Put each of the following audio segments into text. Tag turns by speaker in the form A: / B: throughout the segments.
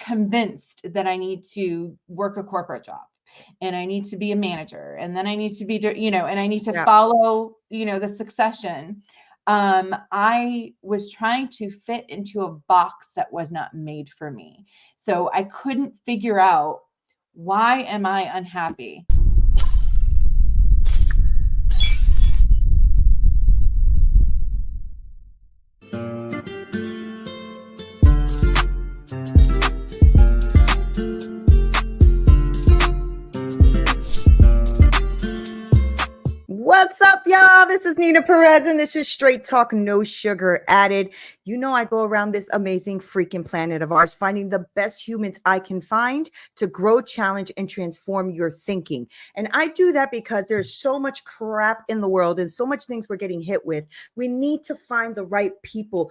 A: convinced that I need to work a corporate job and I need to be a manager and then I need to be, and I need to follow, the succession. I was trying to fit into a box that was not made for me. So I couldn't figure out, why am I unhappy?
B: What's up, y'all? This is Neena Perez, and this is Straight Talk, no sugar added. You know, I go around this amazing freaking planet of ours, finding the best humans I can find to grow, challenge, and transform your thinking. And I do that because there's so much crap in the world and so much things we're getting hit with. We need to find the right people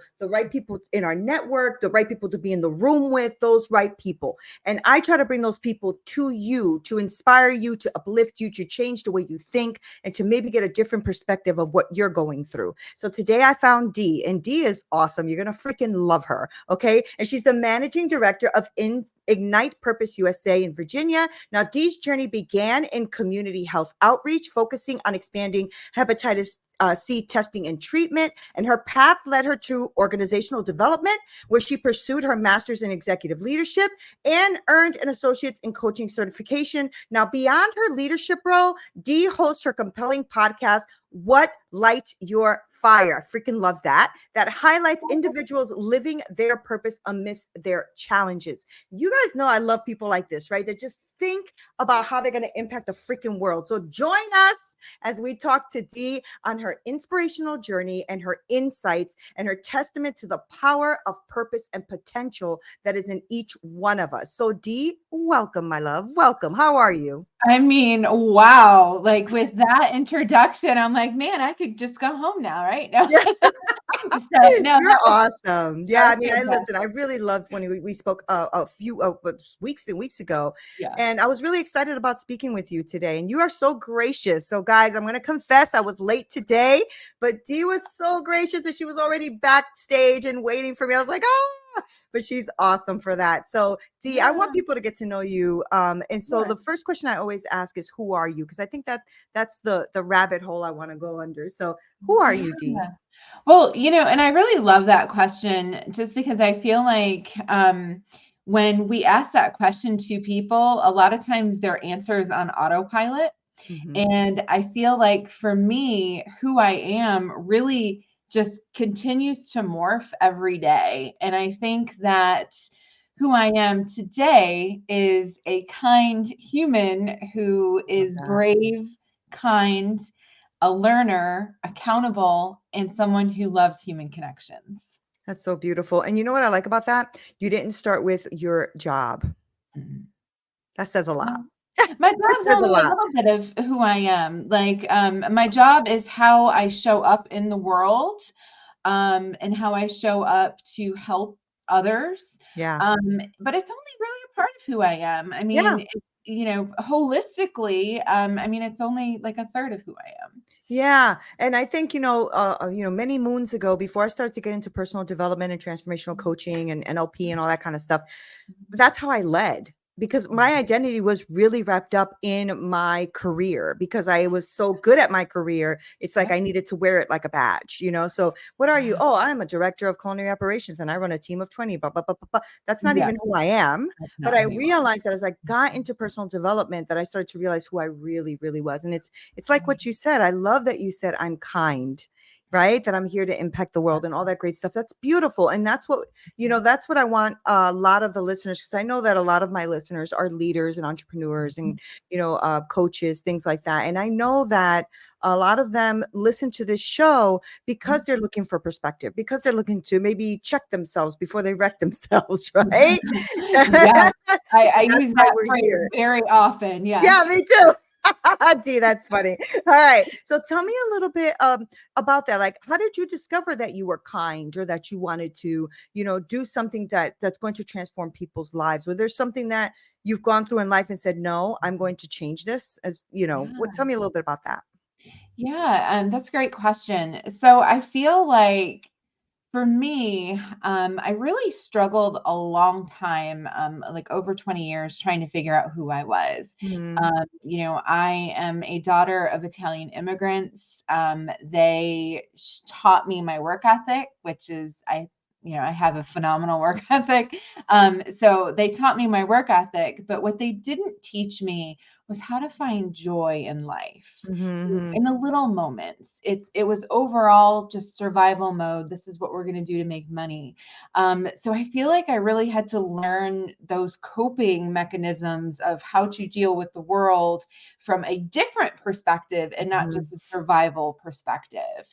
B: in our network, the right people to be in the room with, those right people. And I try to bring those people to you, to inspire you, to uplift you, to change the way you think, and to maybe get a different perspective of what you're going through. So today I found Dee, and Dee is awesome. You're going to freaking love her. Okay. And she's the managing director of Ignite Purpose USA in Virginia. Now, Dee's journey began in community health outreach, focusing on expanding hepatitis C testing and treatment. And her path led her to organizational development, where she pursued her master's in executive leadership and earned an associate's in coaching certification. Now, beyond her leadership role, Dee hosts her compelling podcast, What Lights Your Fire. I freaking love that. That highlights individuals living their purpose amidst their challenges. You guys know I love people like this, right? That just think about how they're going to impact the freaking world. So join us as we talk to Dee on her inspirational journey and her insights and her testament to the power of purpose and potential that is in each one of us. So Dee, welcome, my love. Welcome. How are you?
A: I mean, wow. Like with that introduction, I'm like, man, I could just go home now, right? No.
B: Yeah.
A: So, no,
B: you're awesome. Yeah, I mean,
A: fantastic.
B: I really loved when we spoke a few weeks and weeks ago,
A: Yeah.
B: and I was really excited about speaking with you today. And you are so gracious. So, guys, I'm going to confess I was late today, but Dee was so gracious that she was already backstage and waiting for me. I was like, oh, but she's awesome for that. So, Dee, I want people to get to know you. And so the first question I always ask is, who are you? Because I think that's the rabbit hole I want to go under. So, who are you, Dee?
A: Well, and I really love that question, just because I feel like when we ask that question to people, a lot of times their answer is on autopilot.
B: Mm-hmm.
A: And I feel like for me, who I am really just continues to morph every day. And I think that who I am today is a kind human who is brave, kind, a learner, accountable, and someone who loves human connections.
B: That's so beautiful. And you know what I like about that? You didn't start with your job.
A: Mhm.
B: That says a lot.
A: My
B: That
A: job's
B: says a
A: only a
B: lot.
A: little bit of who I am. Like, my job is how I show up in the world, and how I show up to help others.
B: Yeah.
A: But it's only really a part of who I am. I
B: Yeah.
A: mean, holistically, I mean, it's only like a third of who I am.
B: Yeah. And I think, many moons ago, before I started to get into personal development and transformational coaching and NLP and all that kind of stuff, that's how I led, because my identity was really wrapped up in my career, because I was so good at my career. It's like I needed to wear it like a badge, So what are you? Oh, I'm a director of culinary operations and I run a team of 20, blah, blah, blah, blah, blah. That's not even who I am.
A: That's
B: But
A: not
B: I
A: who you are.
B: realized that as I got into personal development, that I started to realize who I really, really was. And it's like what you said. I love that you said I'm kind, right? That I'm here to impact the world and all that great stuff. That's beautiful. And that's what I want a lot of the listeners, because I know that a lot of my listeners are leaders and entrepreneurs and, coaches, things like that. And I know that a lot of them listen to this show because they're looking for perspective, because they're looking to maybe check themselves before they wreck themselves, right?
A: Yeah, I use
B: why
A: that
B: we're
A: phrase
B: here.
A: very often. Yes.
B: Yeah, me too. Gee, that's funny. All right. So tell me a little bit about that. Like, how did you discover that you were kind, or that you wanted to, do something that's going to transform people's lives? Was there something that you've gone through in life and said, no, I'm going to change this? Tell me a little bit about that.
A: Yeah, that's a great question. So I feel like For me, I really struggled a long time, like over 20 years, trying to figure out who I was.
B: Mhm.
A: I am a daughter of Italian immigrants. They taught me my work ethic, which is I have a phenomenal work ethic. So they taught me my work ethic, but what they didn't teach me was how to find joy in life,
B: Mhm.
A: in the little moments. It was overall just survival mode. This is what we're going to do to make money. So I feel like I really had to learn those coping mechanisms of how to deal with the world from a different perspective and not
B: Mhm.
A: just a survival perspective.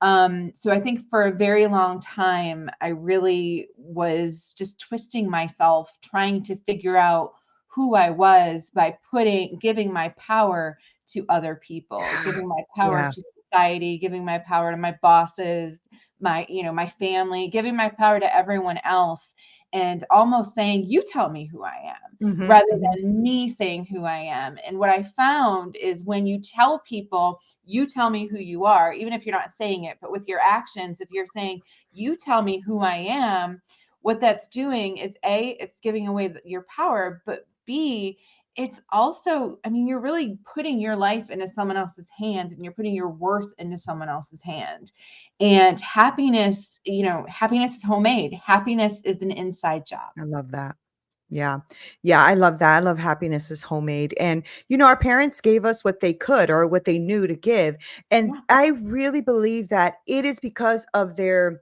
A: So I think for a very long time, I really was just twisting myself, trying to figure out who I was by giving my power to other people,
B: Yeah.
A: giving my power
B: Yeah.
A: to society, giving my power to my bosses, my family, giving my power to everyone else, and almost saying, you tell me who I am,
B: Mhm.
A: rather
B: Mhm.
A: than me saying who I am. And what I found is when you tell people, you tell me who you are, even if you're not saying it, but with your actions, if you're saying, you tell me who I am, what that's doing is A, it's giving away your power, but B, it's also, I mean, you're really putting your life into someone else's hands and you're putting your worth into someone else's hand. And happiness is homemade. Happiness is an inside job.
B: I love that. Yeah. Yeah, I love that. I love happiness is homemade. And, our parents gave us what they could or what they knew to give. And
A: Yeah.
B: I really believe that it is because of their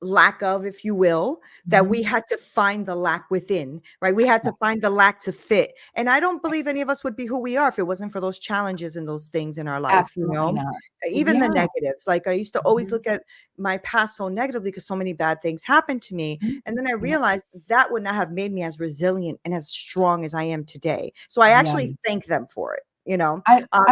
B: lack of, if you will, that we
A: Mhm.
B: had to find the lack within, right? We had
A: Yeah,
B: to find the lack to fit. And I don't believe any of us would be who we are if it wasn't for those challenges and those things in our life,
A: absolutely not.
B: even the
A: Yeah.
B: negatives. Like I used to always
A: Mhm.
B: look at my past so negatively because so many bad things happened to me.
A: Mhm.
B: And then I
A: Yeah.
B: realized that would not have made me as resilient and as strong as I am today. So I
A: Yeah.
B: actually thank them for it,
A: I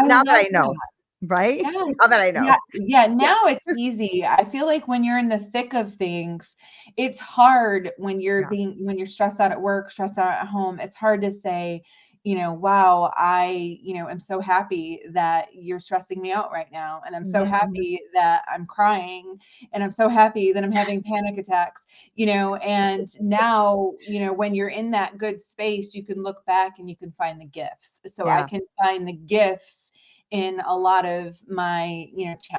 B: now that
A: love
B: I know,
A: that.
B: right?
A: Yeah.
B: Now that I
A: Yeah,
B: know.
A: yeah,
B: Yeah.
A: now it's easy. I feel like when you're in the thick of things, it's hard when
B: Yeah.
A: when you're stressed out at work, stressed out at home. It's hard to say, wow, am so happy that you're stressing me out right now. And I'm so
B: Mhm, mhm.
A: happy that I'm crying. And I'm so happy that I'm having panic attacks, and now, when you're in that good space, you can look back and you can find the gifts. So I
B: Yeah.
A: can find the gifts in a lot of my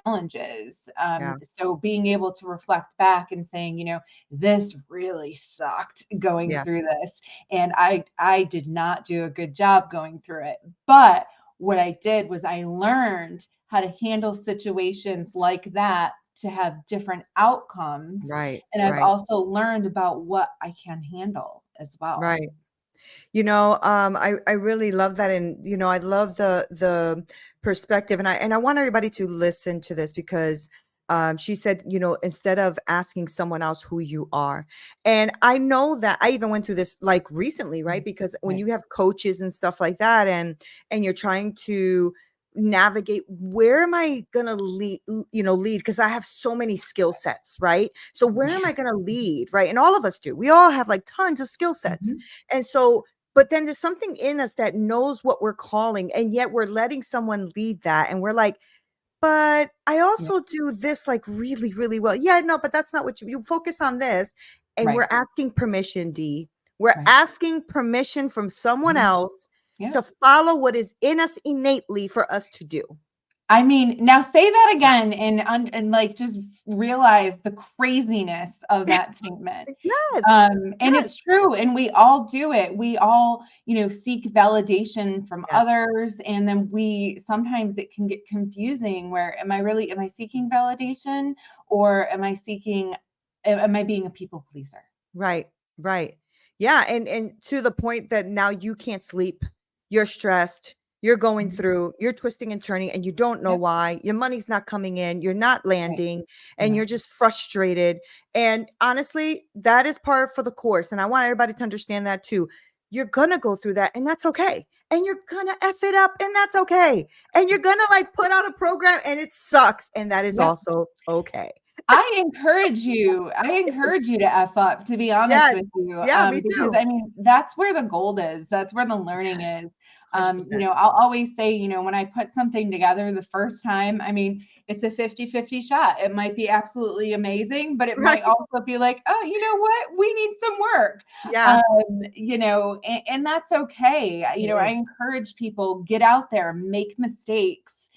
A: challenges.
B: Yeah.
A: So being able to reflect back and saying, this really sucked going
B: Yeah.
A: through this, and I did not do a good job going through it, but what I did was I learned how to handle situations like that to have different outcomes,
B: Right.
A: and I've
B: Right.
A: also learned about what I can handle as well.
B: Right. I really love that, and I love the perspective, and I want everybody to listen to this because she said, instead of asking someone else who you are, and I know that I even went through this like recently, right? Because when
A: Right.
B: you have coaches and stuff like that, and you're trying to navigate where am I gonna lead because I have so many skill sets, right? So where am
A: Yeah.
B: I gonna lead, right? And all of us do. We all have like tons of skill sets,
A: Mhm.
B: and so but then there's something in us that knows what we're calling, and yet we're letting someone lead that. And we're like, but I
A: Yeah.
B: also do this like really, really well. Yeah, no, but that's not what you focus on this. And we're
A: Right.
B: asking permission, D. We're
A: Right.
B: asking permission from someone
A: Mhm.
B: else
A: Yeah.
B: to follow what is in us innately for us to do.
A: I mean, now say that
B: Yeah.
A: again and like just realize the craziness of that statement.
B: Yes.
A: And
B: Yes.
A: it's true, and we all do it. We all, seek validation from
B: Yes.
A: others, and then sometimes it can get confusing where am I seeking validation, or am I being a people pleaser?
B: Right, right. Yeah, and to the point that now you can't sleep, you're stressed, you're going
A: Mhm.
B: through, you're twisting and turning and you don't know
A: Yep.
B: why. Your money's not coming in, you're not
A: Right.
B: landing, and
A: Yeah.
B: you're just frustrated. And honestly, that is part for the course. And I want everybody to understand that too. You're gonna go through that, and that's okay. And you're gonna F it up, and that's okay. And you're gonna like put out a program and it sucks, and that is
A: Yep.
B: also okay.
A: I encourage you to F up, to be honest
B: Yes.
A: with you,
B: Yeah, me
A: because
B: too.
A: I mean, that's where the gold is. That's where the learning is.
B: 100%.
A: I'll always say, when I put something together the first time, I mean, it's a 50-50 shot. It might be absolutely amazing, but it
B: Right.
A: might also be like, oh, you know what? We need some work.
B: Yeah.
A: And that's okay.
B: It
A: I
B: is.
A: encourage people, get out there, make mistakes,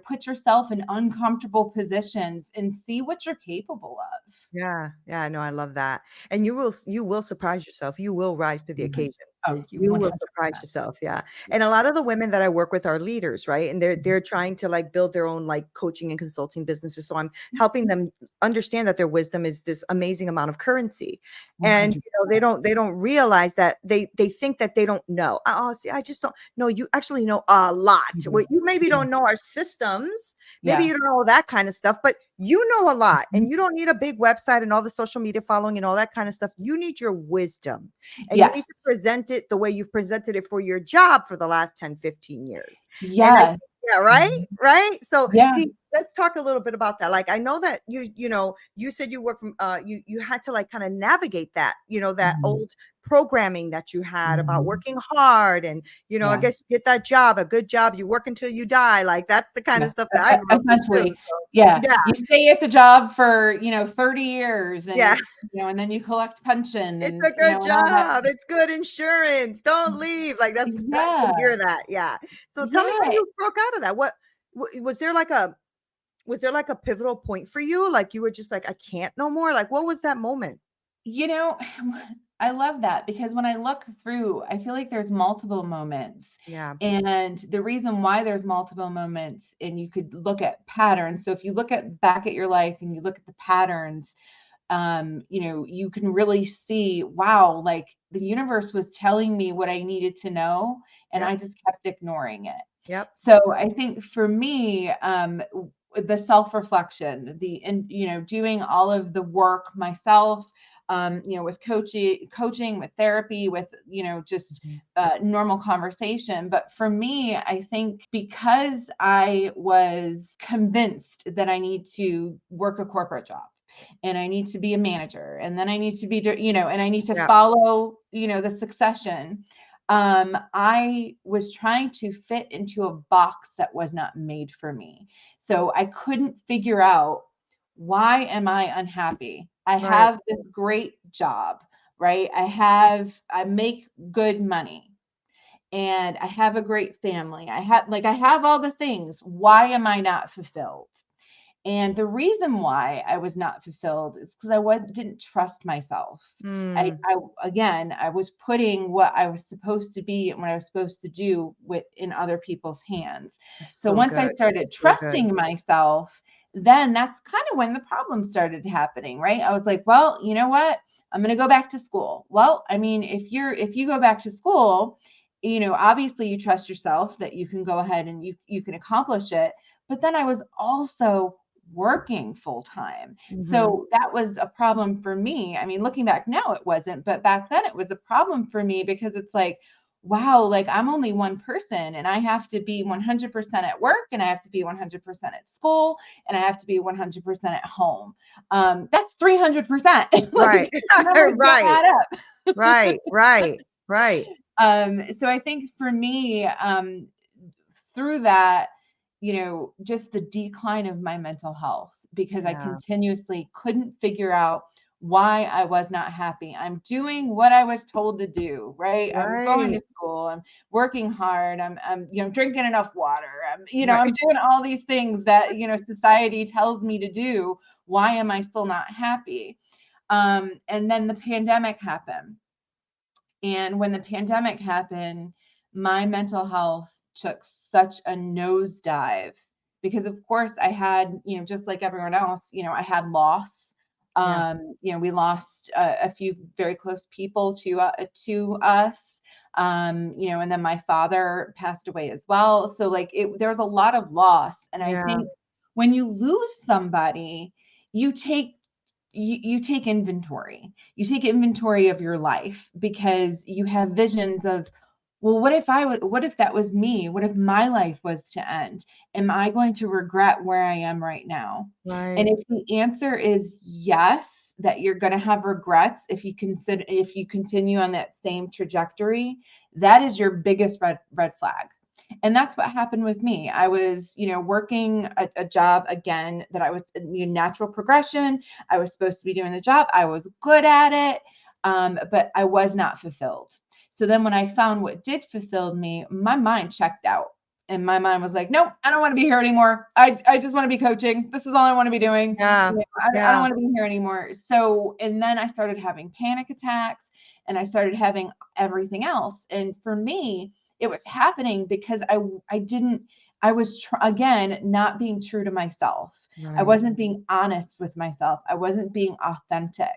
A: put yourself in uncomfortable positions and see what you're capable of.
B: Yeah. Yeah. No, I love that. And you will surprise yourself. You will rise to the
A: Mhm.
B: occasion.
A: Oh, you
B: You will surprise
A: 100%.
B: yourself, yeah.
A: Yeah.
B: And a lot of the women that I work with are leaders, right? And they're
A: Mhm.
B: they're trying to like build their own like coaching and consulting businesses. So I'm helping them understand that their wisdom is this amazing amount of currency. And
A: 100%.
B: they don't realize that they think that they don't know. Oh, see, I just don't know. You actually know a lot.
A: Mhm.
B: What you maybe
A: Yeah.
B: don't know are systems. Maybe
A: Yeah.
B: you don't know that kind of stuff, but you know a lot.
A: Mhm.
B: And you don't need a big website and all the social media following and all that kind of stuff. You need your wisdom. And you need
A: Yes.
B: to present it the way you've presented it for your job for the last 10, 15 years. And
A: Yes.
B: yeah, right?
A: Mhm.
B: Right? So
A: Yeah.
B: let's talk a little bit about that. Like I know that you said you work from you had to like kind of navigate that, that
A: Mhm.
B: old programming that you had about
A: Mhm.
B: working hard and I
A: Yeah.
B: guess you get that job, a good job, you work until you die. Like that's the kind
A: Yeah.
B: of stuff that I grew up with too.
A: Essentially,
B: So
A: yeah.
B: yeah,
A: You stay at the job for, 30 years and
B: yeah.
A: and then you collect pension
B: It's a
A: and,
B: good
A: and all that.
B: job. It's good insurance. Don't leave. Like that's I can
A: Yeah.
B: hear that. Yeah. So tell me when
A: Yeah.
B: you broke out of that. Was there like a pivotal point for you? Like you were just like, I can't no more. Like what was that moment?
A: You know, I love that because when I look through, I feel like there's multiple moments.
B: Yeah.
A: And the reason why there's multiple moments, and you could look at patterns. So if you look at back at your life and you look at the patterns, you can really see, wow, like the universe was telling me what I needed to know, and
B: Yep.
A: I just kept ignoring it.
B: Yep.
A: So I think for me, the self-reflection, doing all of the work myself, with coaching, with therapy, with, just
B: Mhm.
A: normal conversation. But for me, I think because I was convinced that I need to work a corporate job and I need to be a manager and then I need to be, and I need to
B: Yeah.
A: follow, the succession. I was trying to fit into a box that was not made for me. So I couldn't figure out, why am I unhappy? I
B: Right.
A: have this great job, right? I make good money and I have a great family. I have all the things. Why am I not fulfilled? And the reason why I was not fulfilled is because didn't trust myself.
B: Mm,
A: I was putting what I was supposed to be and what I was supposed to do in other people's hands.
B: that's
A: So
B: so
A: once I
B: good.
A: started
B: So good.
A: trusting myself, then that's kind of when the problem started happening, right? I was like, well, you know what? I'm going to go back to school. Well, I mean, if you go back to school, obviously you trust yourself that you can go ahead and you can accomplish it. But then I was also working full time.
B: Mhm.
A: So that was a problem for me. I mean, looking back now, it wasn't, but back then it was a problem for me because it's like, wow, like I'm only one person and I have to be 100% at work and I have to be 100% at school and I have to be 100% at home. That's 300%.
B: Right.
A: Like numbers don't
B: Right.
A: add up.
B: Right. Right. Right.
A: So I think for me, through that, just the decline of my mental health because I
B: Yeah.
A: continuously couldn't figure out why I was not happy. I'm doing what I was told to do, right? I'm going
B: Right.
A: to school, I'm working hard, I'm drinking enough water.
B: Right.
A: I'm doing all these things that, society tells me to do. Why am I still not happy? And then the pandemic happened. And when the pandemic happened, my mental health took such a nosedive because, of course, I had, just like everyone else, I had loss.
B: Yeah.
A: We lost a few very close people to us. And then my father passed away as well. So like there was a lot of loss. And I
B: Yeah.
A: think when you lose somebody, you take you take inventory. You take inventory of your life because you have visions of, well, what if that was me? What if my life was to end? Am I going to regret where I am right now? And
B: Right.
A: if the answer is yes, that you're going to have regrets if you continue on that same trajectory, that is your biggest red flag. And that's what happened with me. I was, working a job again that I was natural progression. I was supposed to be doing the job. I was good at it, but I was not fulfilled. So then when I found what did fulfill me, my mind checked out. And my mind was like, nope, I don't want to be here anymore. I just want to be coaching. This is all I want to be doing.
B: Yeah.
A: I don't want to be here anymore. So, and then I started having panic attacks and I started having everything else. And for me, it was happening because I was again, not being true to myself. I
B: Right.
A: wasn't being honest with myself. I wasn't being authentic.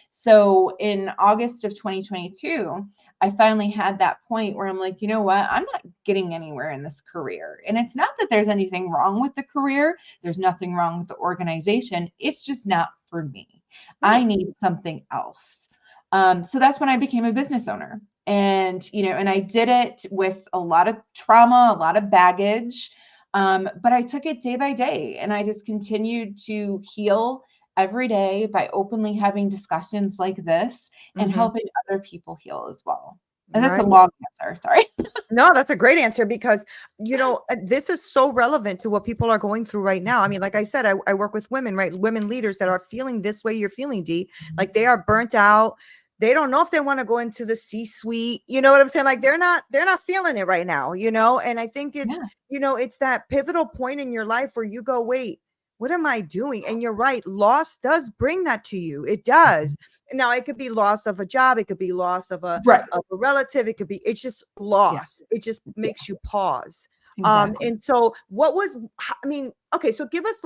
A: So in August of 2022, I finally had that point where I'm like, you know what? I'm not getting anywhere in this career. And it's not that there's anything wrong with the career. There's nothing wrong with the organization. It's just not for me.
B: Right.
A: I need something else. So that's when I became a business owner. And, and I did it with a lot of trauma, a lot of baggage. But I took it day by day and I just continued to heal every day by openly having discussions like this and helping other people heal as well. And that's a
B: Right.
A: long answer. Sorry.
B: No, that's a great answer because, this is so relevant to what people are going through right now. I mean, like I said, I work with women, right? Women leaders that are feeling this way you're feeling, Dee. Like they are burnt out. They don't know if they want to go into the C-suite. You know what I'm saying? Like they're not feeling it right now, and I think it's, it's that pivotal point in your life where you go, wait, what am I doing? And you're right. Loss does bring that to you. It does. Now it could be loss of a job. It could be loss of a relative. It could be, it's just loss. It just makes you pause.
A: Exactly.
B: And so okay. So give us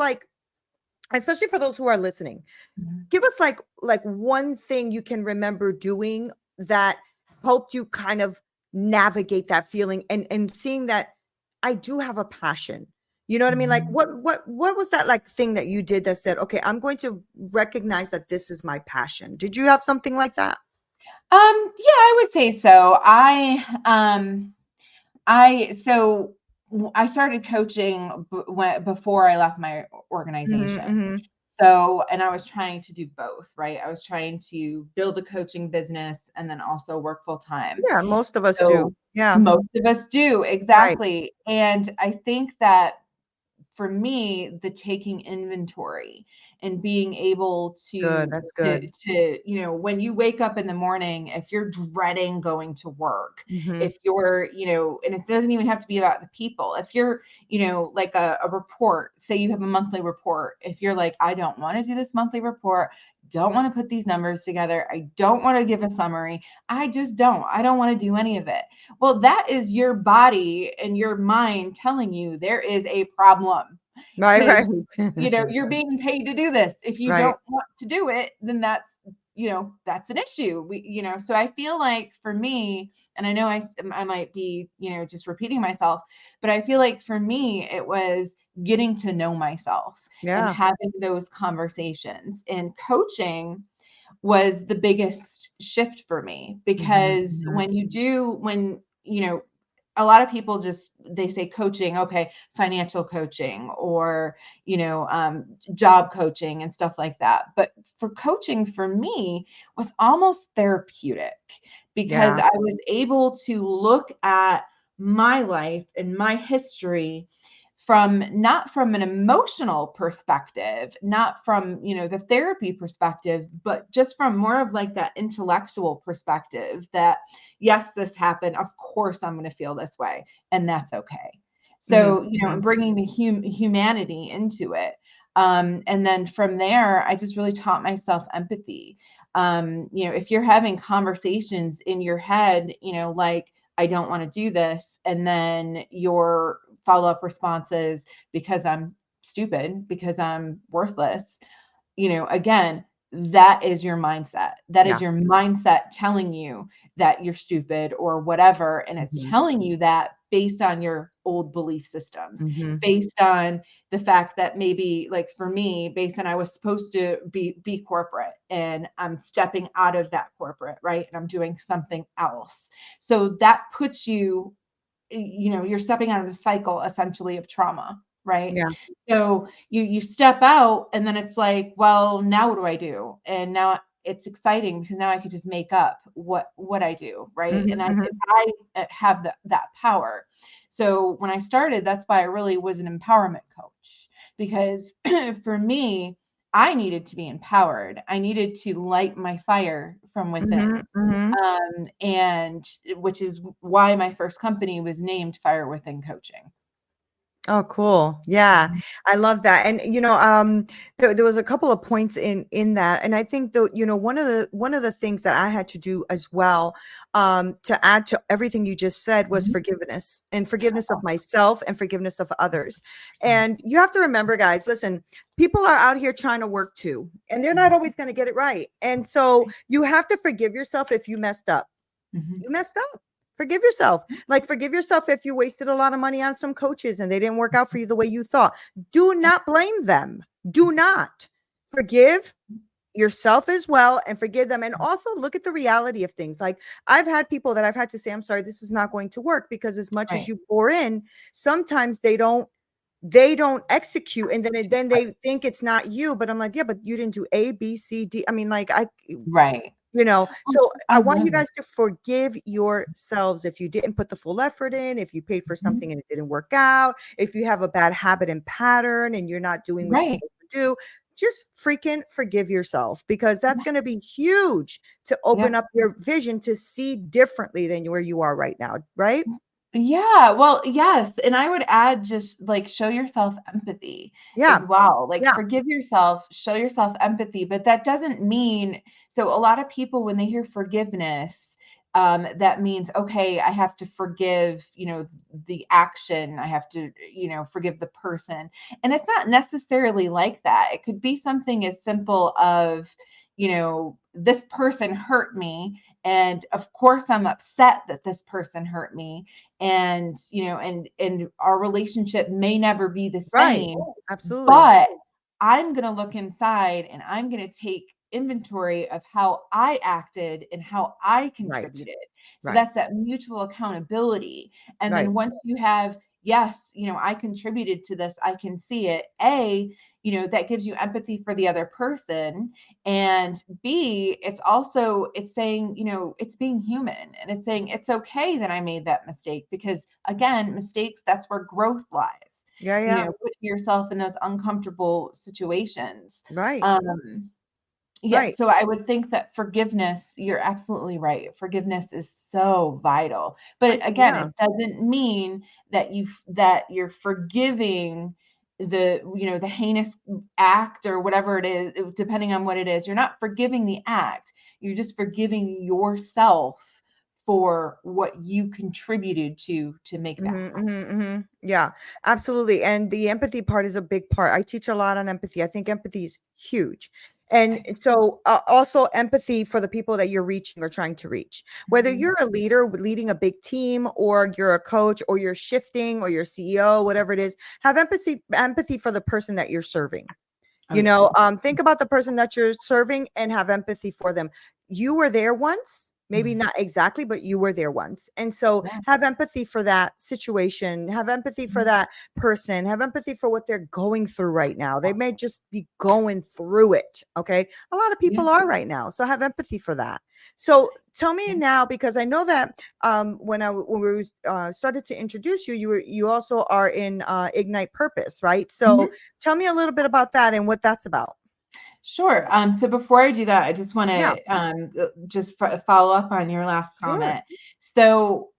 B: especially for those who are listening, give us like one thing you can remember doing that helped you kind of navigate that feeling and seeing that I do have a passion. You know what I mean? Like what was that like thing that you did that said, okay, I'm going to recognize that this is my passion. Did you have something like that?
A: Yeah, I would say so. I started coaching before I left my organization. So, and I was trying to do both, right? I was trying to build a coaching business and then also work full time.
B: Yeah, most of us
A: So
B: do. Yeah.
A: most of us do,
B: Right.
A: exactly. And I think that for me, the taking inventory and being able
B: Good.
A: to
B: That's
A: to
B: good.
A: to when you wake up in the morning, if you're dreading going to work,
B: Mm-hmm.
A: if you're, and it doesn't even have to be about the people. If you're, like a report, say you have a monthly report, if you're like, I don't want to do this monthly report, don't want to put these numbers together, I don't want to give a summary, I don't want to do any of it. Well, that is your body and your mind telling you there is a problem
B: Right,
A: because,
B: right.
A: you're being paid to do this. If you
B: Right.
A: don't want to do it, then that's an issue. So I feel like for me, and I know I might be, just repeating myself, but I feel like for me, it was getting to know myself and
B: Yeah.
A: having those conversations, and coaching was the biggest shift for me because
B: Mhm.
A: when a lot of people they say coaching, okay, financial coaching or job coaching and stuff like that, but for coaching for me was almost therapeutic because
B: Yeah.
A: I was able to look at my life and my history not from an emotional perspective, not from, the therapy perspective, but just from more of like that intellectual perspective that, yes, this happened. Of course, I'm going to feel this way, and that's okay.
B: Mhm.
A: So,
B: Mhm.
A: bringing the humanity into it. And then from there, I just really taught myself empathy. If you're having conversations in your head, like, I don't want to do this, and then your follow-up responses, because I'm stupid, because I'm worthless, again, that is your mindset. That
B: Yeah.
A: is your mindset telling you that you're stupid or whatever. And it's
B: Mhm.
A: telling you that based on your old belief systems,
B: Mhm.
A: based on the fact that maybe, like for me, based on I was supposed to be corporate and I'm stepping out of that corporate, right? And I'm doing something else. So that puts you, you're stepping out of the cycle essentially of trauma, right?
B: Yeah.
A: So you step out and then it's like, well, now what do I do? And now it's exciting because now I could just make up what I do, right?
B: Mhm,
A: And
B: mhm,
A: I have that power. So when I started, that's why I really was an empowerment coach, because for me, I needed to be empowered. I needed to light my fire from
B: mhm,
A: within.
B: mhm.
A: And which is why my first company was named Fire Within Coaching.
B: Oh, cool. Yeah.
A: Mhm.
B: I love that. And there was a couple of points in that. And I think one of the things that I had to do as well, to add to everything you just said was
A: Mhm.
B: forgiveness, and forgiveness of myself and forgiveness of others.
A: Right.
B: And you have to remember, guys, listen, people are out here trying to work too, and they're not
A: Mhm.
B: always going to get it right. And so you have to forgive yourself if you messed up.
A: Mhm.
B: You messed up. Forgive yourself. Like, forgive yourself if you wasted a lot of money on some coaches and they didn't work out for you the way you thought. Do not blame them. Do not. Forgive yourself as well, and forgive them. And also look at the reality of things. Like, I've had people that I've had to say, I'm sorry, this is not going to work, because as much as
A: Right.
B: you pour in, sometimes they don't execute, and then they think it's not you. But I'm like, yeah, but you didn't do A, B, C, D. I mean, like,
A: Right. Oh,
B: so
A: I
B: I want
A: love
B: you guys to forgive yourselves if you didn't put the full effort in, if you paid for
A: it.
B: something and it didn't work out, if you have a bad habit and pattern and you're not doing what you're
A: Right.
B: supposed to do. Just freaking forgive yourself, because that's going to be huge to open
A: Yep.
B: up your vision to see differently than where you are right now, right?
A: Yeah, well, yes, and I would add, just like, show yourself empathy as
B: Yeah.
A: well. Like,
B: Yeah.
A: forgive yourself, show yourself empathy, but that doesn't mean, so a lot of people, when they hear forgiveness, that means, okay, I have to forgive, the action. I have to, forgive the person. And it's not necessarily like that. It could be something as simple of, this person hurt me, and of course I'm upset that this person hurt me, and our relationship may never be the
B: Right.
A: same,
B: Absolutely.
A: but I'm going to look inside and I'm going to take inventory of how I acted and how I
B: Right.
A: contributed. So
B: Right.
A: that's that mutual accountability. And
B: Right.
A: then once you have, yes, I contributed to this, I can see it. A, that gives you empathy for the other person. And B, it's saying, it's being human, and it's saying it's okay that I made that mistake, because again, mistakes, that's where growth lies,
B: Yeah. Yeah.
A: putting yourself in those uncomfortable situations.
B: Right.
A: Yeah,
B: Right.
A: so I would think that forgiveness, you're absolutely right. Forgiveness is so vital. But again,
B: Yeah.
A: it doesn't mean that you're forgiving the heinous act or whatever it is, depending on what it is. You're not forgiving the act. You're just forgiving yourself for what you contributed to make that
B: Mhm,
A: happen.
B: mhm, mhm. Yeah, absolutely. And the empathy part is a big part. I teach a lot on empathy. I think empathy is huge. And
A: Right.
B: so, also empathy for the people that you're reaching or trying to reach. Whether
A: Mhm.
B: you're a leader leading a big team, or you're a coach, or you're shifting, or you're CEO, whatever it is, have empathy for the person that you're serving.
A: Oh yeah.
B: Think about the person that you're serving and have empathy for them. You were there once, maybe
A: Mhm.
B: not exactly, but you were there once. And so
A: Yeah.
B: have empathy for that situation, have empathy for
A: Mhm.
B: that person, have empathy for what they're going through right now. They may just be going through it. Okay. A lot of
A: Yeah.
B: people are right now. So have empathy for that. So tell me
A: Yeah.
B: now, because I know that when we started to introduce you, you also are in Ignite Purpose, right? So
A: Mhm.
B: tell me a little bit about that and what that's about.
A: Sure. So before I do that, I just want
B: Yeah,
A: to just follow up on your last
B: sure.
A: comment. So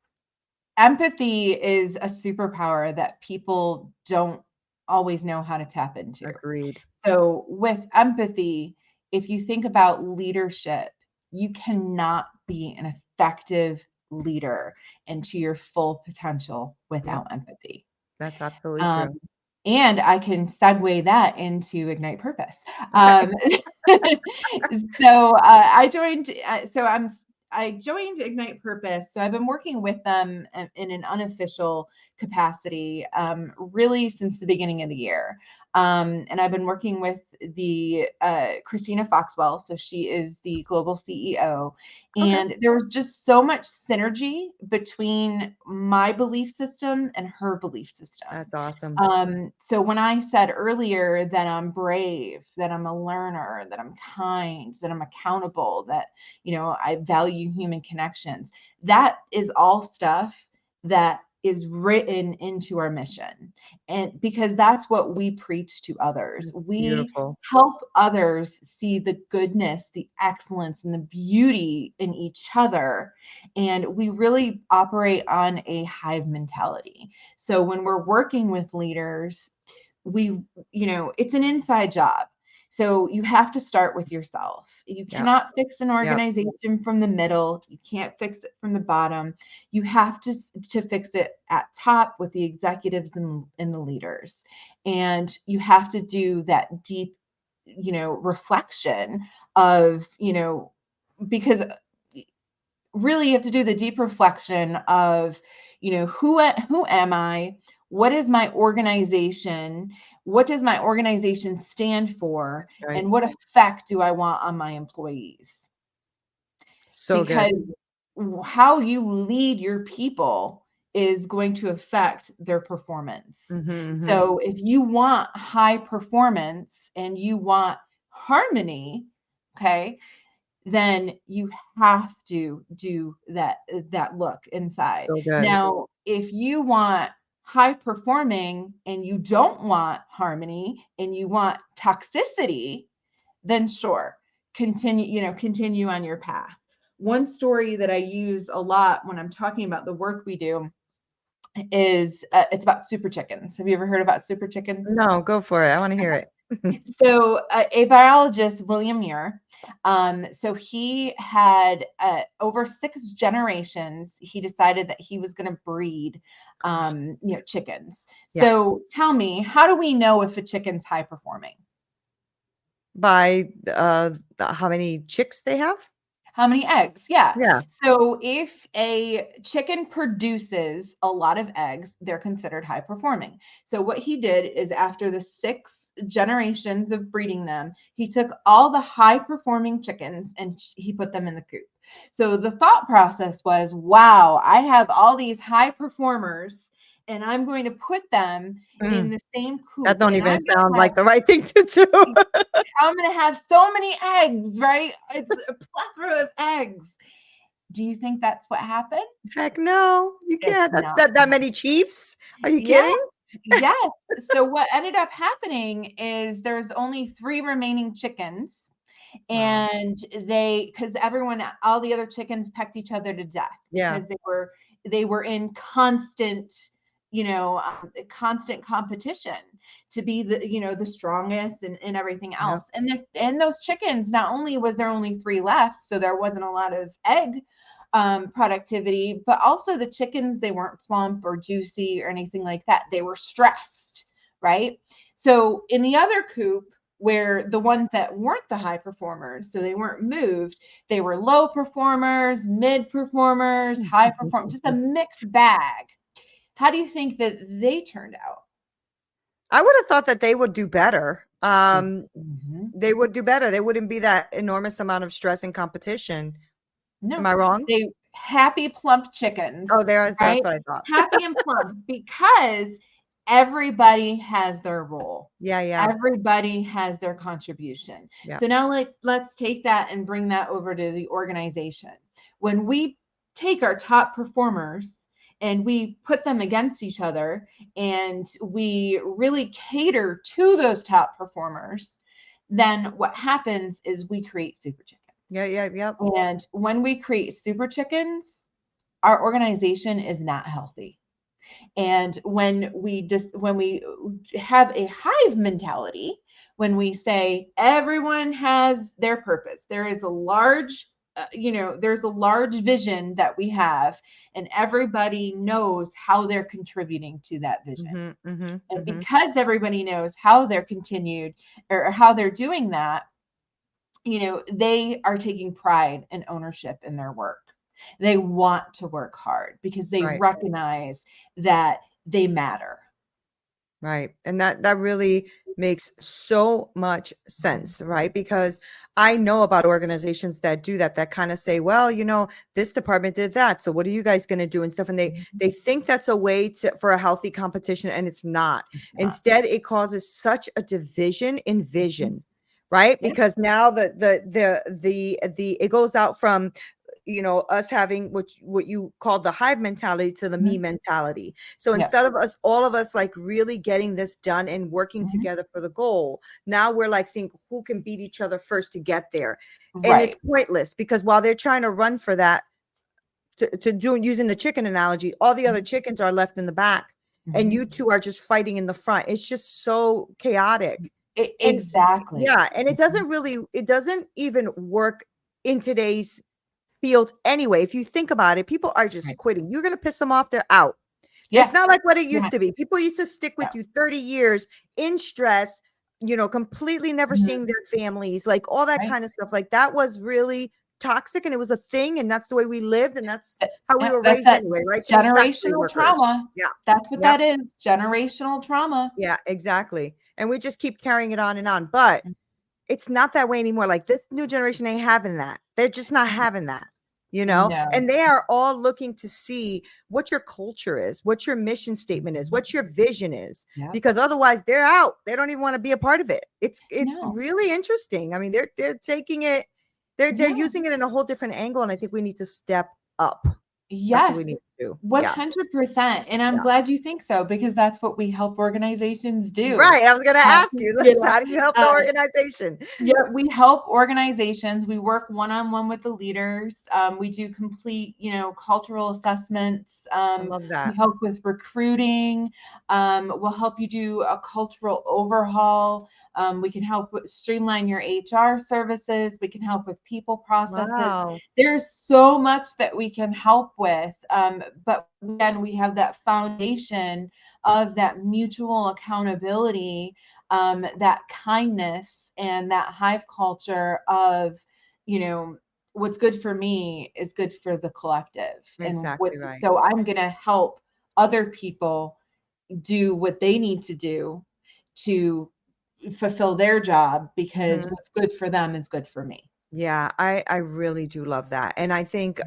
A: empathy is a superpower that people don't always know how to tap into.
B: Agreed.
A: So with empathy, if you think about leadership, you cannot be an effective leader into your full potential
B: Yep,
A: without empathy.
B: that's absolutely
A: Um,
B: true.
A: and I can segue that into Ignite Purpose.
B: Okay.
A: Um, so I joined Ignite Purpose. So I've been working with them in an unofficial capacity, really since the beginning of the year. And I've been working with the Christina Foxwell. So she is the global CEO.
B: Okay.
A: And there was just so much synergy between my belief system and her belief system.
B: That's awesome.
A: So when I said earlier that I'm brave, that I'm a learner, that I'm kind, that I'm accountable, that, I value human connections, that is all stuff that is written into our mission. And because that's what we preach to others.
B: That's
A: We
B: beautiful.
A: help others see the goodness, the excellence, and the beauty in each other. And we really operate on a hive mentality. So when we're working with leaders, it's an inside job. So you have to start with yourself. You
B: Yep.
A: cannot fix an
B: Yep.
A: organization from the middle. You can't fix it from the bottom. You have to fix it at top with the executives and the leaders. And you have to do that deep, reflection of, because really you have to do the deep reflection of, who am I? What is my organization? What does my organization stand for?
B: Right.
A: And what effect do I want on my employees?
B: So
A: Because
B: good.
A: how you lead your people is going to affect their performance. So if you want high performance and you want harmony, okay, then you have to do that look inside.
B: So good.
A: Now, if you want high performing and you don't want harmony and you want toxicity, then sure, continue on your path. One story that I use a lot when I'm talking about the work we do is it's about super chickens. Have you ever heard about super chickens?
B: No, go for it. I want to hear it.
A: So a biologist, William Muir, so he had over 6 generations, he decided that he was going to breed, chickens.
B: Yeah.
A: So tell me, how do we know if a chicken's high performing?
B: By how many chicks they have?
A: How many eggs? Yeah.
B: Yeah.
A: So if a chicken produces a lot of eggs, they're considered high performing. So what he did is after the 6 generations of breeding them, he took all the high performing chickens and he put them in the coop. So the thought process was, wow, I have all these high performers and I'm going to put them in the same coop.
B: That don't
A: and
B: even
A: I'm gonna
B: sound
A: have
B: like the right thing to do.
A: I'm going to have so many eggs, right? It's a plethora of eggs. Do you think that's what happened?
B: Heck no, you can't.
A: It's
B: That's
A: not.
B: that many chiefs. Are you
A: Yeah.
B: kidding?
A: Yes. So what ended up happening is there's only 3 remaining chickens.
B: Wow.
A: And because all the other chickens pecked each other to death
B: Yeah.
A: because they were in constant, constant competition to be the strongest and everything
B: Yep.
A: else. And those chickens, not only was there only 3 left, so there wasn't a lot of egg productivity, but also the chickens, they weren't plump or juicy or anything like that. They were stressed, right? So in the other coop, where the ones that weren't the high performers, so they weren't moved, they were low performers, mid performers, high performers, just a mixed bag. How do you think that they turned out?
B: I would have thought that they would do better.
A: Mm-hmm.
B: They would do better. There wouldn't be that enormous amount of stress and competition.
A: No,
B: Am I wrong?
A: they happy plump chickens,
B: Oh, that's
A: right?
B: what I thought.
A: Happy and plump because everybody has their role.
B: Yeah.
A: Everybody has their contribution.
B: Yeah.
A: So now let's take that and bring that over to the organization. When we take our top performers and we put them against each other and we really cater to those top performers, then what happens is we create super chickens.
B: Yeah.
A: And when we create super chickens, our organization is not healthy. And when we have a hive mentality, when we say everyone has their purpose, there's a large vision that we have, and everybody knows how they're contributing to that vision. And because everybody knows how they're continued or how they're doing that, they are taking pride and ownership in their work. They want to work hard because they
B: Right.
A: recognize that they matter.
B: Right. And that really makes so much sense, right? Because I know about organizations that do that, that kind of say, well, this department did that. So what are you guys going to do and stuff? And
A: Mhm.
B: they think that's a way for a healthy competition, and it's not.
A: It's not.
B: Instead, it causes such a division in
A: Mhm.
B: vision, right?
A: Yep.
B: Because now the it goes out from us having what you call the hive mentality to the me
A: Mhm.
B: mentality. So
A: Yep.
B: instead of all of us like really getting this done and working
A: Mhm.
B: together for the goal, now we're like seeing who can beat each other first to get there. And it's
A: Right.
B: pointless, because while they're trying to run for that, to do using the chicken analogy, all the other
A: Mhm.
B: chickens are left in the back, and
A: Mhm.
B: you two are just fighting in the front. It's just so chaotic. And
A: Exactly.
B: yeah, and
A: Mhm.
B: it doesn't even work in today's field anyway. If you think about it, people are just
A: Right.
B: quitting. You're going to piss them off, they're out. It's
A: Yeah.
B: not like what it
A: Yeah.
B: used to be. People used to stick
A: Yeah.
B: with you 30 years in stress, completely never seeing
A: Mhm.
B: their families, like all that
A: Right.
B: kind of stuff. Like that was really toxic, and it was a thing, and that's the way we lived, and that's
A: Uh,
B: how we
A: yeah,
B: were
A: that's
B: raised
A: that
B: anyway, right? To be factory
A: generational
B: workers.
A: trauma.
B: Yeah.
A: That's what
B: Yep.
A: that is, generational trauma.
B: Yeah, exactly. And we just keep carrying it on and on. But
A: Mm.
B: it's not that way anymore. Like this new generation ain't having that. They're just not having that.
A: No.
B: And they are all looking to see what your culture is, what your mission statement is,
A: Mhm.
B: what your vision is,
A: Yep.
B: because otherwise they're out. They don't even want to be a part of it. It's
A: No.
B: really interesting. I mean, they're taking it, they're
A: Yeah.
B: using it in a whole different angle, and I think we need to step up. That's what we
A: Yes,
B: need to do. Yeah.
A: 100%, and I'm
B: Yeah.
A: glad you think so because that's what we help organizations do.
B: Right. I was gonna
A: Uh,
B: ask you,
A: you know,
B: how do you help the
A: uh
B: organization?
A: Yeah, we help organizations. We work one-on-one with the leaders. We do complete, cultural assessments.
B: I love
A: We
B: that.
A: help with recruiting. We'll help you do a cultural overhaul. We can help streamline your HR services. We can help with people processes.
B: Wow.
A: There's so much that we can help with. But again, we have that foundation of that mutual accountability, that kindness and that hive culture of, you know, what's good for me is good for the collective. And what,
B: Exactly right.
A: so I'm going to help other people do what they need to do to fulfill their job because
B: Mhm.
A: what's good for them is good for me.
B: Yeah, I really do love that. And I think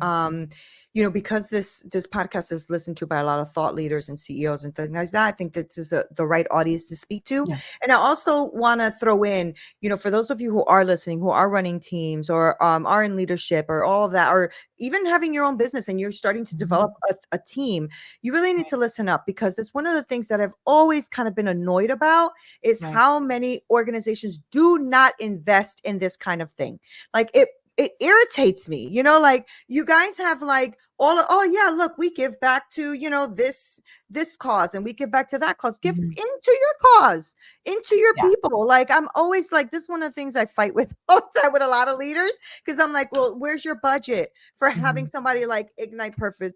B: because this podcast is listened to by a lot of thought leaders and CEOs and things like that, I think this is the right audience to speak to.
A: Yeah.
B: And I also want to throw in, for those of you who are listening, who are running teams or are in leadership or all of that, or even having your own business and you're starting to
A: Mhm.
B: develop a team, you really need
A: Right.
B: to listen up, because it's one of the things that I've always kind of been annoyed about is
A: Right.
B: how many organizations do not invest in this kind of thing. Like it irritates me, like you guys have like oh yeah, look, we give back to, this cause, and we give back to that cause. Give
A: Mhm.
B: into your cause, into your
A: Yeah.
B: people. Like I'm always like, this is one of the things I fight with all the time with a lot of leaders, because I'm like, well, where's your budget for having
A: Mhm.
B: somebody like Ignite Purpose,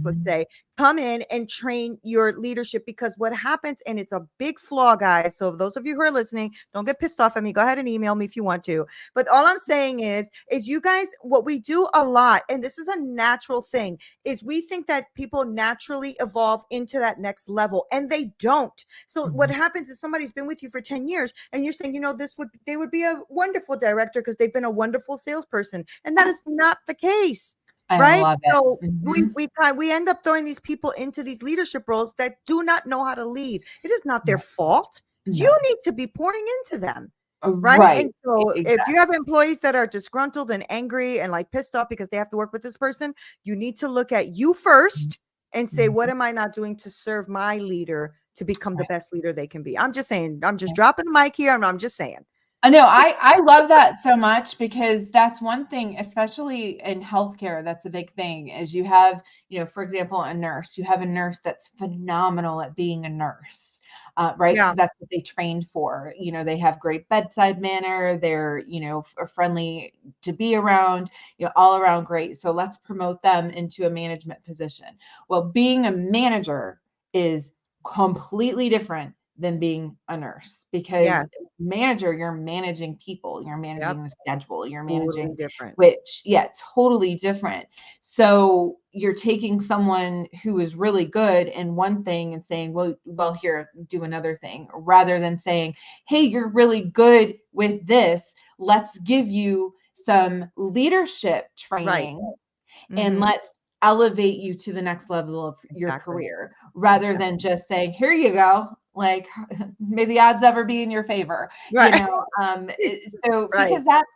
B: let's
A: Mhm.
B: say, come in and train your leadership? Because what happens, and it's a big flaw, guys, so those of you who are listening, don't get pissed off at me, go ahead and email me if you want to, but all I'm saying is you guys, what we do a lot, and this is a natural thing, is we think that people naturally evolve into that next level, and they don't. So what
A: Mhm.
B: happens is somebody's been with you for 10 years and you're saying, they would be a wonderful director because they've been a wonderful salesperson. And that
A: Yeah.
B: is not the case.
A: I
B: Right.
A: love it.
B: So
A: Mhm.
B: we end up throwing these people into these leadership roles that do not know how to lead. It is not their
A: No.
B: fault. You
A: No.
B: need to be pouring into them. Right.
A: Right.
B: And so if you
A: Exactly.
B: have employees that are disgruntled and angry and like pissed off because they have to work with this person, you need to look at you first and say, what
A: Mhm.
B: am I not doing to serve my leader to become the
A: Right.
B: best leader they can be? I'm just saying, I'm just
A: Yeah.
B: dropping the mic here, and I'm just saying.
A: I know. I love that so much because that's one thing, especially in healthcare, that's a big thing is you have, for example, a nurse. You have a nurse that's phenomenal at being a nurse, right?
B: Yeah.
A: Because that's what they trained for. They have great bedside manner. They're, friendly to be around, all around great. So let's promote them into a management position. Well, being a manager is completely different than being a nurse because
B: Yes.
A: manager, you're managing people, you're
B: Yep.
A: managing the schedule, you're
B: Totally
A: managing,
B: different.
A: which, yeah, totally different. So you're taking someone who is really good in one thing and saying, well, here, do another thing, rather than saying, hey, you're really good with this. Let's give you some leadership
B: Right.
A: training and
B: Mm-hmm.
A: let's elevate you to the next level of your
B: Exactly.
A: career, rather than
B: Exactly.
A: just saying, here you go. Like, may the odds ever be in your favor,
B: Right.
A: so
B: Right.
A: because that's,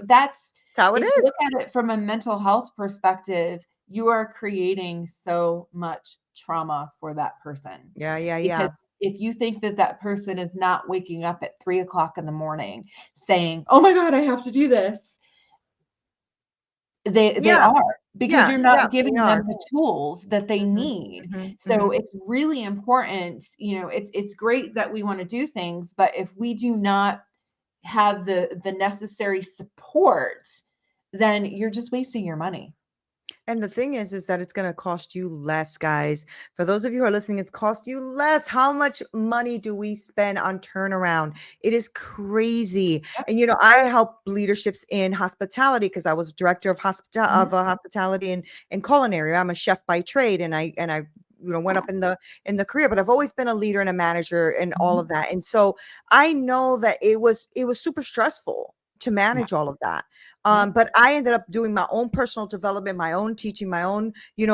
A: that's,
B: That's how it
A: if you
B: is.
A: look at it from a mental health perspective, you are creating so much trauma for that person.
B: Yeah. Yeah.
A: Because
B: Yeah.
A: if you think that that person is not waking up at 3 o'clock in the morning saying, oh my God, I have to do this, they
B: Yeah.
A: are, because
B: Yeah.
A: you're
B: Yeah.
A: not
B: They
A: giving them
B: are.
A: the tools that they
B: Mm-hmm.
A: need.
B: Mm-hmm.
A: So
B: Mm-hmm.
A: it's really important, it's great that we want to do things, but if we do not have the necessary support, then you're just wasting your money.
B: And the thing is that it's going to cost you less, guys. For those of you who are listening, it's cost you less. How much money do we spend on turnaround? It is crazy.
A: Yep.
B: And I help leaderships in hospitality because I was director of
A: Mhm.
B: hospitality and culinary. I'm a chef by trade, and I went up in the career, but I've always been a leader and a manager and all
A: Mhm.
B: of that. And so I know that it was super stressful to
A: Yeah.
B: manage all of that.
A: Yep.
B: But I ended up doing my own personal development, my own teaching, my own,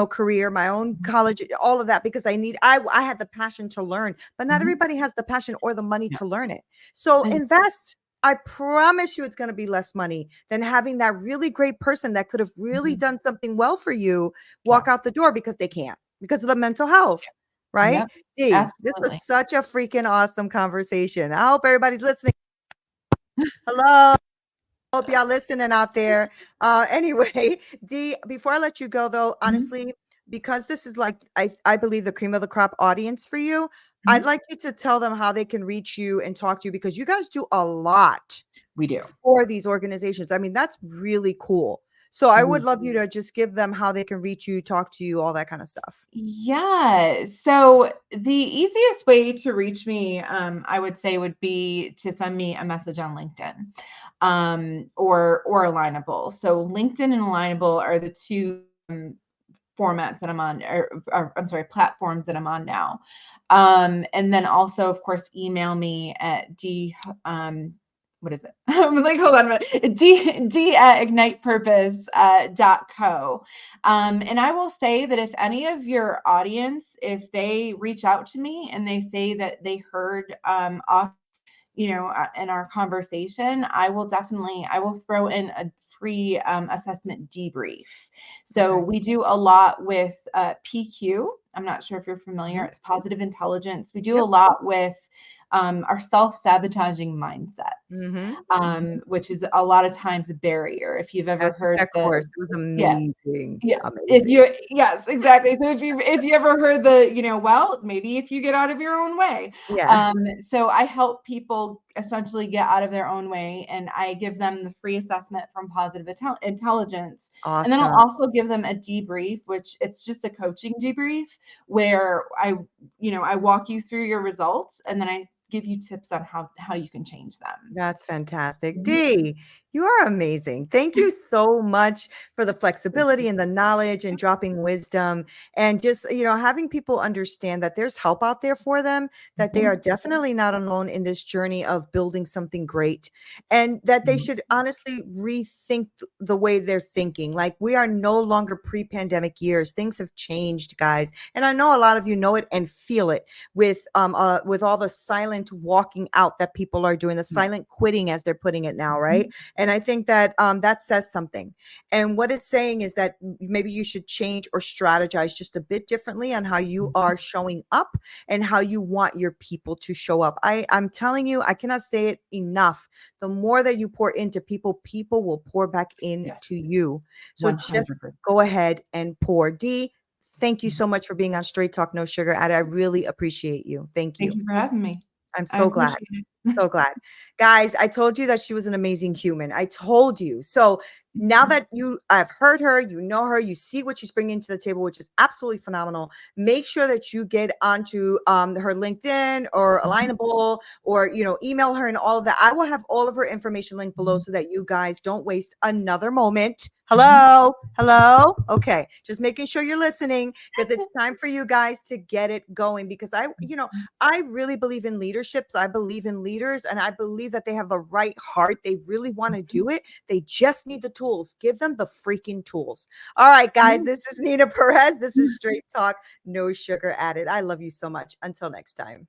B: career, my own
A: Mhm.
B: college, all of that, because I had the passion to learn, but not
A: Mhm.
B: everybody has the passion or the money
A: Yeah.
B: to learn it. So
A: And
B: invest. I promise you it's going to be less money than having that really great person that could have really
A: mhm.
B: done something well for you
A: Yeah.
B: walk out the door because they can't, because of the mental health. Right?
A: Yep.
B: D, this
A: Absolutely.
B: was such a freaking awesome conversation. I hope everybody's listening. Hello. Hope y'all listening out there. Anyway, Dee, before I let you go though,
A: Mhm.
B: honestly, because this is like I believe the cream of the crop audience for you, I'd
A: Mhm.
B: like you to tell them how they can reach you and talk to you, because you guys do a lot
A: We do.
B: for these organizations. I mean, that's really cool. So I would
A: We
B: love you to just give them how they can reach you, talk to you, all that kind of stuff.
A: Yeah. So the easiest way to reach me, I would say, would be to send me a message on LinkedIn, or Alignable. So LinkedIn and Alignable are the two formats that I'm on, or I'm sorry, platforms that I'm on now. And then also, of course, email me at what is it? I'm like, hold on a minute. D at ignitepurpose.co. And I will say that if any of your audience, if they reach out to me and they say that they heard us, in our conversation, I will throw in a free assessment debrief. So
B: Okay.
A: we do a lot with PQ. I'm not sure if you're familiar.
B: Mhm.
A: It's positive intelligence. We do a
B: Yep.
A: lot with our self-sabotaging mindset,
B: Hmm.
A: which is a lot of times a barrier. If you've
B: I
A: ever
B: took
A: heard
B: that
A: the,
B: course. It was
A: yeah,
B: amazing.
A: yeah. If
B: Amazing.
A: you, yes, exactly. So if you ever heard the, well, maybe if you get out of your own way.
B: Yeah.
A: So I help people essentially get out of their own way, and I give them the free assessment from positive intelligence. And then I'll
B: Awesome.
A: also give them a debrief, which it's just a coaching debrief where I walk you through your results, and then I give you tips on how you can change them.
B: That's fantastic.
A: Mhm.
B: Dee, you are amazing. Thank you so much for the flexibility and the knowledge and dropping wisdom, and just, having people understand that there's help out there for them, that they are
A: Mhm.
B: definitely not alone in this journey of building something great, and that they should honestly rethink the way they're thinking. Like, we are no longer pre-pandemic years. Things have changed, guys. And I know a lot of you know it and feel it with all the silent walking out that people are doing, the
A: Yeah.
B: silent quitting as they're putting it now, right?
A: Mhm.
B: And I think that that says something. And what it's saying is that maybe you should change or strategize just a bit differently on how you
A: Mhm.
B: are showing up and how you want your people to show up. I'm telling you, I cannot say it enough. The more that you pour into people, people will pour back
A: Yes.
B: into you. So just
A: 100%.
B: go ahead and pour. D, thank you so much for being on Straight Talk No Sugar. I really appreciate you. Thank
A: Thank
B: you.
A: you for having me.
B: I'm
A: I
B: so glad.
A: appreciate it.
B: So glad. Guys, I told you that she was an amazing human. I told you. So now that I've heard her, you know her, you see what she's bringing to the table, which is absolutely phenomenal. Make sure that you get onto her LinkedIn or
A: Mhm.
B: Alignable, or, email her and all of that. I will have all of her information linked below
A: Mhm.
B: so that you guys don't waste another moment. Hello, hello. Okay, just making sure you're listening because it's time for you guys to get it going. Because I really believe in leaderships. I believe in leaders, and I believe that they have the right heart. They really want to do it. They just need the tools. Give them the freaking tools. All right, guys. This is Neena Perez. This is Straight Talk, no sugar added. I love you so much. Until next time.